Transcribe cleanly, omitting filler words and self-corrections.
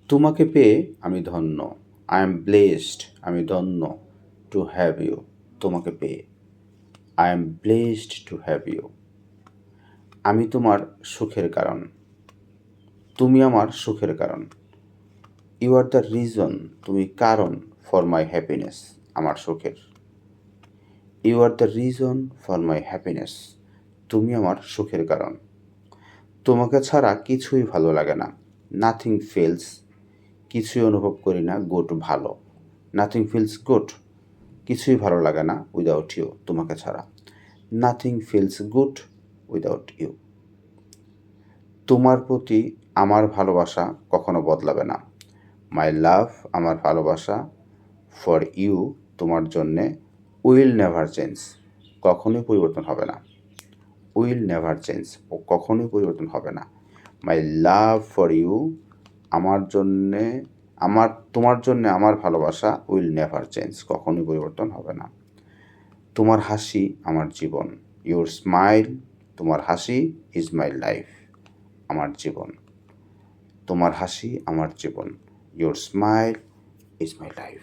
তোমাকে পেয়ে আমি ধন্য। আই এম ব্লেসড, আমি ধন্য। টু হ্যাভ ইউ, তোমাকে পেয়ে। I am blessed to have you. আমি তোমার সুখের কারণ। তুমি আমার সুখের কারণ। ইউ আর দ্য রিজন, তুমি কারণ। ফর মাই হ্যাপিনেস, আমার সুখের। You are the reason for my happiness, তুমি আমার সুখের কারণ। তোমাকে ছাড়া কিছুই ভালো লাগে না। নাথিং ফিলস, কিছুই অনুভব করি না গুড, ভালো। নাথিং ফিলস গুড, কিছুই ভালো লাগে না উইদাউট ইউ, তোমাকে ছাড়া। Nothing feels good without you. তোমার প্রতি আমার ভালোবাসা কখনো বদলাবে না। মাই লাভ, আমার ভালোবাসা। ফর ইউ, তোমার জন্যে। উইল নেভার চেঞ্জ, কখনোই পরিবর্তন হবে না। উইল নেভার চেঞ্জ, ও কখনোই পরিবর্তন হবে না। মাই লাভ ফর ইউ, আমার জন্যে, তোমার জন্যে আমার ভালোবাসা উইল নেভার চেঞ্জ, কখনোই পরিবর্তন হবে না। তোমার হাসি আমার জীবন। ইউর স্মাইল, তোমার হাসি ইজ মাই লাইফ, আমার জীবন। তোমার হাসি আমার জীবন। Your smile is my life.